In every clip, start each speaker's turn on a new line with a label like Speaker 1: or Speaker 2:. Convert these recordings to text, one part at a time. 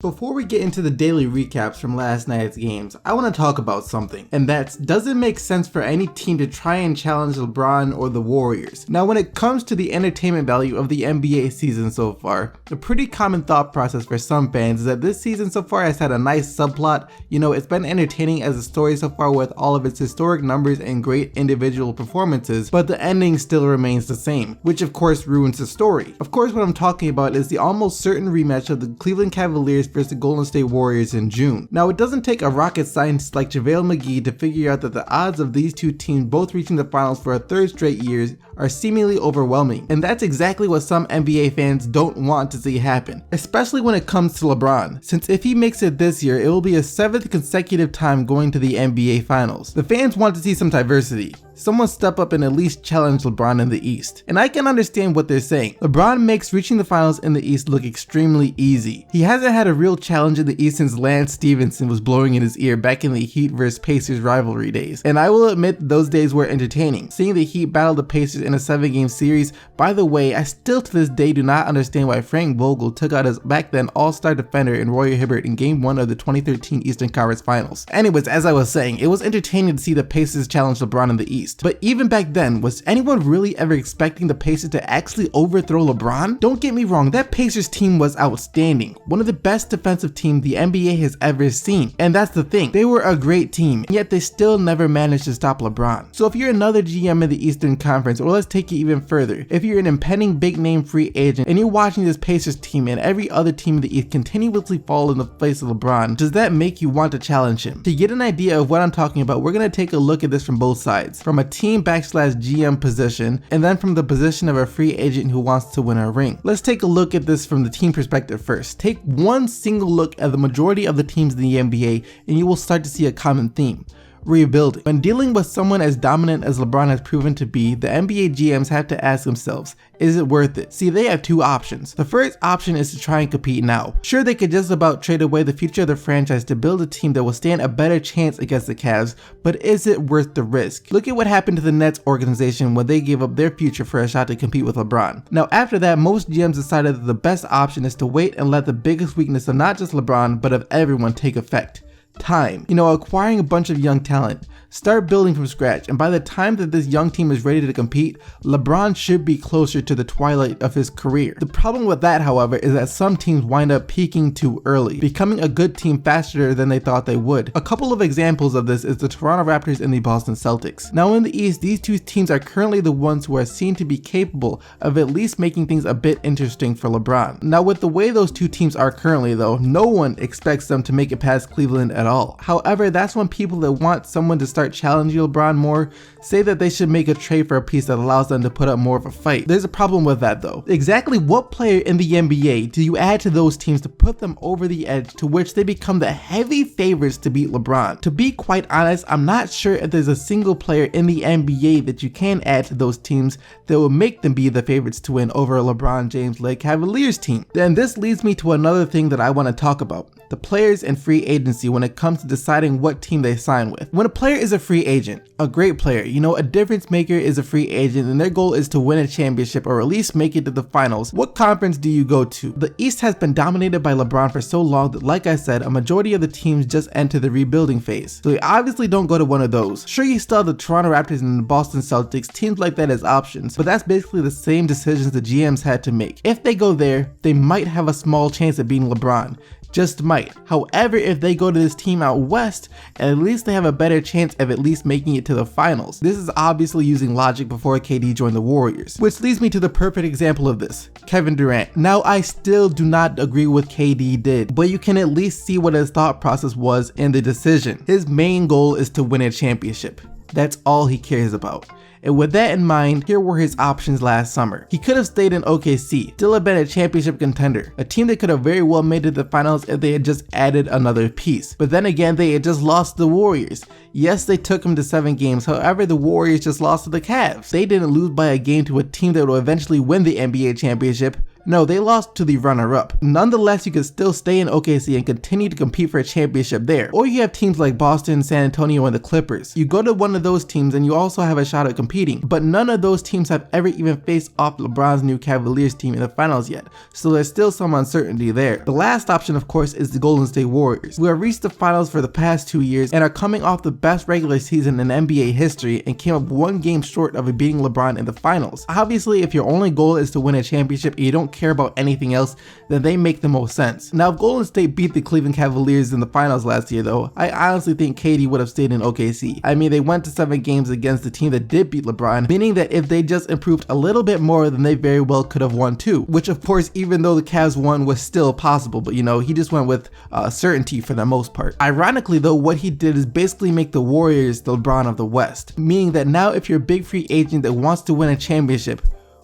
Speaker 1: Before we get into the daily recaps from last night's games, I want to talk about something, and that's, does it make sense for any team to try and challenge LeBron or the Warriors? Now when it comes to the entertainment value of the NBA season so far, a pretty common thought process for some fans is that this season so far has had a nice subplot. You know, it's been entertaining as a story so far with all of its historic numbers and great individual performances, but the ending still remains the same, which of course ruins the story. Of course, what I'm talking about is the almost certain rematch of the Cleveland Cavaliers versus the Golden State Warriors in June. Now it doesn't take a rocket scientist like JaVale McGee to figure out that the odds of these two teams both reaching the finals for a third straight year are seemingly overwhelming, and that's exactly what some NBA fans don't want to see happen, especially when it comes to LeBron, since if he makes it this year, it will be his 7th consecutive time going to the NBA Finals. The fans want to see some diversity. Someone step up and at least challenge LeBron in the East. And I can understand what they're saying. LeBron makes reaching the finals in the East look extremely easy. He hasn't had a real challenge in the East since Lance Stevenson was blowing in his ear back in the Heat vs Pacers rivalry days. And I will admit those days were entertaining. Seeing the Heat battle the Pacers in a 7-game series. By the way, I still to this day do not understand why Frank Vogel took out his back then all-star defender in Roy Hibbert in Game 1 of the 2013 Eastern Conference Finals. Anyways, as I was saying, it was entertaining to see the Pacers challenge LeBron in the East. But even back then, was anyone really ever expecting the Pacers to actually overthrow LeBron? Don't get me wrong, that Pacers team was outstanding. One of the best defensive teams the NBA has ever seen. And that's the thing, they were a great team, yet they still never managed to stop LeBron. So if you're another GM in the Eastern Conference, or let's take it even further, if you're an impending big name free agent and you're watching this Pacers team and every other team in the East continuously fall in the face of LeBron, does that make you want to challenge him? To get an idea of what I'm talking about, we're going to take a look at this from both sides. From a team/GM position, and then from the position of a free agent who wants to win a ring. Let's take a look at this from the team perspective first. Take one single look at the majority of the teams in the NBA and you will start to see a common theme. Rebuilding. When dealing with someone as dominant as LeBron has proven to be, the NBA GMs have to ask themselves, is it worth it? See, they have two options. The first option is to try and compete now. Sure, they could just about trade away the future of the franchise to build a team that will stand a better chance against the Cavs, but is it worth the risk? Look at what happened to the Nets organization when they gave up their future for a shot to compete with LeBron. Now after that, most GMs decided that the best option is to wait and let the biggest weakness of not just LeBron, but of everyone take effect. Time. You know, acquiring a bunch of young talent. Start building from scratch, and by the time that this young team is ready to compete, LeBron should be closer to the twilight of his career. The problem with that, however, is that some teams wind up peaking too early, becoming a good team faster than they thought they would. A couple of examples of this is the Toronto Raptors and the Boston Celtics. Now in the East, these two teams are currently the ones who are seen to be capable of at least making things a bit interesting for LeBron. Now with the way those two teams are currently though, no one expects them to make it past Cleveland at all. However, that's when people that want someone to start challenging LeBron more say that they should make a trade for a piece that allows them to put up more of a fight. There's a problem with that though. Exactly what player in the NBA do you add to those teams to put them over the edge to which they become the heavy favorites to beat LeBron? To be quite honest, I'm not sure if there's a single player in the NBA that you can add to those teams that will make them be the favorites to win over a LeBron James-led Cavaliers team. Then this leads me to another thing that I want to talk about. The players and free agency when it comes to deciding what team they sign with. When a player is a free agent, a great player, you know, a difference maker is a free agent and their goal is to win a championship or at least make it to the finals, what conference do you go to? The East has been dominated by LeBron for so long that, like I said, a majority of the teams just enter the rebuilding phase. So you obviously don't go to one of those. Sure, you still have the Toronto Raptors and the Boston Celtics, teams like that as options, but that's basically the same decisions the GMs had to make. If they go there, they might have a small chance at beating LeBron. Just might. However, if they go to this team out west, at least they have a better chance of at least making it to the finals. This is obviously using logic before KD joined the Warriors, which leads me to the perfect example of this, Kevin Durant. Now I still do not agree with KD did, but you can at least see what his thought process was in the decision. His main goal is to win a championship. That's all he cares about. And with that in mind, here were his options last summer. He could have stayed in OKC, still have been a championship contender, a team that could have very well made it to the finals if they had just added another piece. But then again, they had just lost to the Warriors. Yes, they took him to 7 games, however the Warriors just lost to the Cavs. They didn't lose by a game to a team that will eventually win the NBA championship, No, they lost to the runner-up. Nonetheless, you can still stay in OKC and continue to compete for a championship there. Or you have teams like Boston, San Antonio, and the Clippers. You go to one of those teams and you also have a shot at competing, but none of those teams have ever even faced off LeBron's new Cavaliers team in the finals yet, so there's still some uncertainty there. The last option, of course, is the Golden State Warriors, who have reached the finals for the past 2 years and are coming off the best regular season in NBA history and came up one game short of beating LeBron in the finals. Obviously, if your only goal is to win a championship and you don't care about anything else, then they make the most sense. Now, if Golden State beat the Cleveland Cavaliers in the finals last year though, I honestly think KD would have stayed in OKC. I mean, they went to 7 games against the team that did beat LeBron, meaning that if they just improved a little bit more, then they very well could have won too. Which of course, even though the Cavs won, was still possible, but you know, he just went with certainty for the most part. Ironically though, what he did is basically make the Warriors the LeBron of the West, meaning that now if you're a big free agent that wants to win a championship,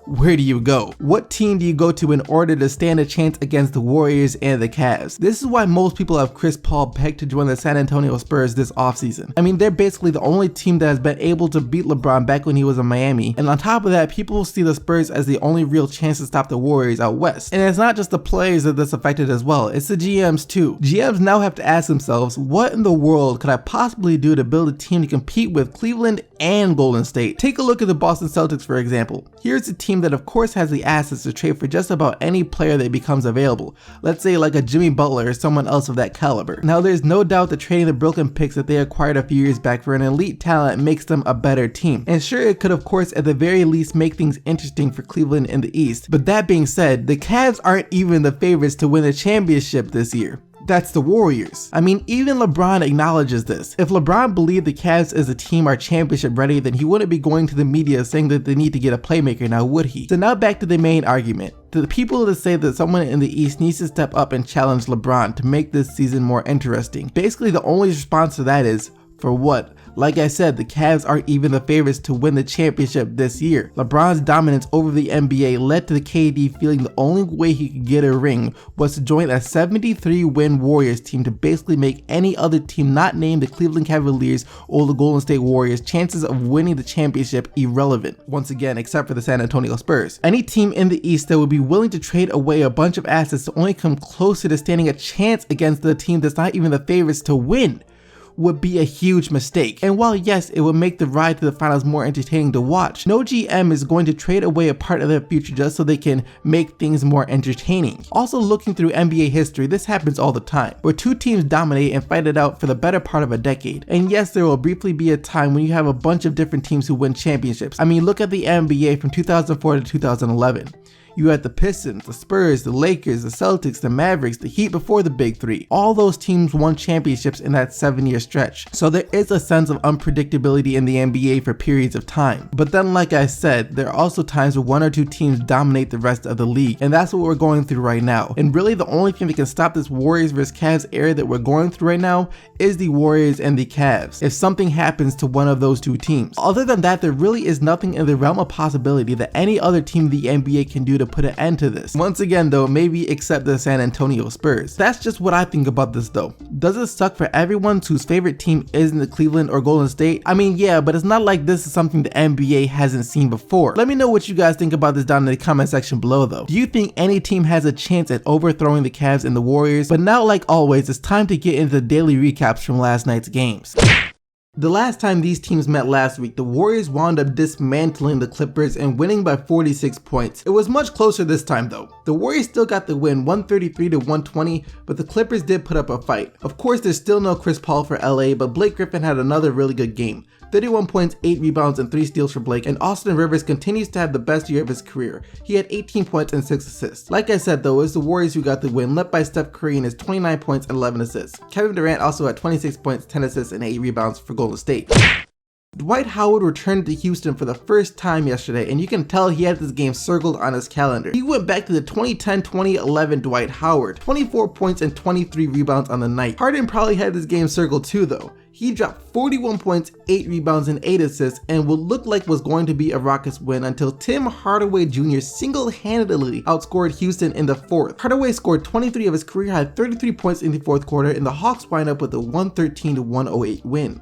Speaker 1: where do you go? What team do you go to in order to stand a chance against the Warriors and the Cavs? This is why most people have Chris Paul pegged to join the San Antonio Spurs this offseason. I mean, they're basically the only team that has been able to beat LeBron back when he was in Miami, and on top of that, people see the Spurs as the only real chance to stop the Warriors out west. And it's not just the players that's affected as well, it's the GMs too. GMs now have to ask themselves, what in the world could I possibly do to build a team to compete with Cleveland and Golden State? Take a look at the Boston Celtics, for example. Here's a team that of course has the assets to trade for just about any player that becomes available. Let's say like a Jimmy Butler or someone else of that caliber. Now there's no doubt that trading the broken picks that they acquired a few years back for an elite talent makes them a better team. And sure, it could of course at the very least make things interesting for Cleveland in the East. But that being said, the Cavs aren't even the favorites to win a championship this year. That's the Warriors. I mean, even LeBron acknowledges this. If LeBron believed the Cavs as a team are championship ready, then he wouldn't be going to the media saying that they need to get a playmaker now, would he? So now back to the main argument. To the people that say that someone in the East needs to step up and challenge LeBron to make this season more interesting. Basically, the only response to that is, for what? Like I said, the Cavs aren't even the favorites to win the championship this year. LeBron's dominance over the NBA led to the KD feeling the only way he could get a ring was to join a 73-win Warriors team to basically make any other team not named the Cleveland Cavaliers or the Golden State Warriors chances of winning the championship irrelevant. Once again, except for the San Antonio Spurs. Any team in the East that would be willing to trade away a bunch of assets to only come closer to standing a chance against the team that's not even the favorites to win would be a huge mistake. And while yes, it would make the ride to the finals more entertaining to watch, no GM is going to trade away a part of their future just so they can make things more entertaining. Also, looking through NBA history, this happens all the time, where two teams dominate and fight it out for the better part of a decade. And yes, there will briefly be a time when you have a bunch of different teams who win championships. I mean, look at the NBA from 2004 to 2011. You had the Pistons, the Spurs, the Lakers, the Celtics, the Mavericks, the Heat before the Big Three. All those teams won championships in that 7-year stretch. So there is a sense of unpredictability in the NBA for periods of time. But then, like I said, there are also times where one or two teams dominate the rest of the league. And that's what we're going through right now. And really the only thing that can stop this Warriors vs Cavs era that we're going through right now is the Warriors and the Cavs, if something happens to one of those two teams. Other than that, there really is nothing in the realm of possibility that any other team in the NBA can do to put an end to this. Once again though, maybe except the San Antonio Spurs. That's just what I think about this though. Does it suck for everyone whose favorite team isn't the Cleveland or Golden State? I mean, yeah, but it's not like this is something the NBA hasn't seen before. Let me know what you guys think about this down in the comment section below though. Do you think any team has a chance at overthrowing the Cavs and the Warriors? But now, like always, it's time to get into the daily recaps from last night's games. The last time these teams met last week, the Warriors wound up dismantling the Clippers and winning by 46 points. It was much closer this time though. The Warriors still got the win 133 to 120, but the Clippers did put up a fight. Of course, there's still no Chris Paul for LA, but Blake Griffin had another really good game. 31 points, 8 rebounds, and 3 steals for Blake, and Austin Rivers continues to have the best year of his career. He had 18 points and 6 assists. Like I said though, it's the Warriors who got the win, led by Steph Curry and his 29 points and 11 assists. Kevin Durant also had 26 points, 10 assists, and 8 rebounds for Golden State. Dwight Howard returned to Houston for the first time yesterday, and you can tell he had this game circled on his calendar. He went back to the 2010-2011 Dwight Howard, 24 points and 23 rebounds on the night. Harden probably had this game circled too though. He dropped 41 points, 8 rebounds, and 8 assists, and what looked like was going to be a Rockets win until Tim Hardaway Jr. single-handedly outscored Houston in the fourth. Hardaway scored 23 of his career-high 33 points in the fourth quarter, and the Hawks wind up with a 113-108 win.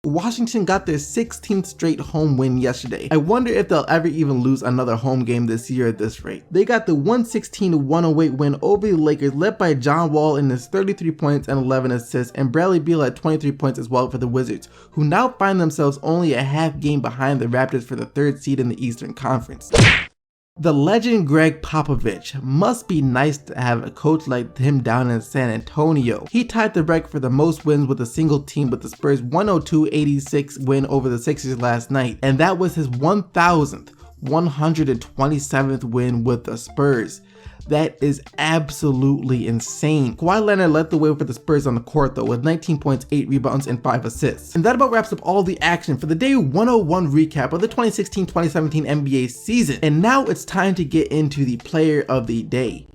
Speaker 1: Washington got their 16th straight home win yesterday. I wonder if they'll ever even lose another home game this year at this rate. They got the 116-108 win over the Lakers, led by John Wall in his 33 points and 11 assists, and Bradley Beal at 23 points as well for the Wizards, who now find themselves only a half game behind the Raptors for the 3rd seed in the Eastern Conference. The legend Greg Popovich. Must be nice to have a coach like him down in San Antonio. He tied the record for the most wins with a single team with the Spurs' 102-86 win over the Sixers last night, and that was his 1,127th win with the Spurs. That is absolutely insane. Kawhi Leonard led the way for the Spurs on the court though, with 19 points, 8 rebounds, and 5 assists. And that about wraps up all the action for the Day 101 recap of the 2016-2017 NBA season. And now it's time to get into the Player of the Day.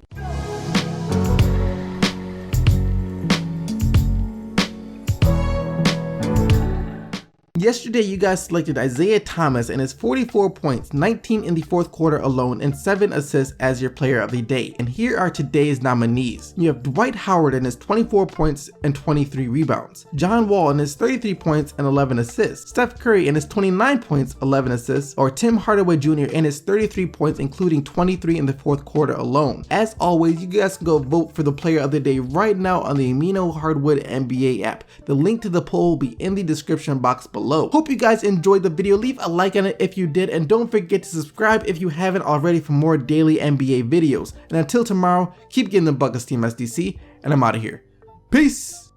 Speaker 1: Yesterday, you guys selected Isaiah Thomas and his 44 points, 19 in the 4th quarter alone, and 7 assists as your Player of the Day. And here are today's nominees. You have Dwight Howard and his 24 points and 23 rebounds, John Wall and his 33 points and 11 assists, Steph Curry and his 29 points, 11 assists, or Tim Hardaway Jr. and his 33 points, including 23 in the 4th quarter alone. As always, you guys can go vote for the Player of the Day right now on the Amino Hardwood NBA app. The link to the poll will be in the description box below. Hope you guys enjoyed the video. Leave a like on it if you did, and don't forget to subscribe if you haven't already for more daily NBA videos. And until tomorrow, keep getting the buckets, Team SDC, and I'm out of here. Peace!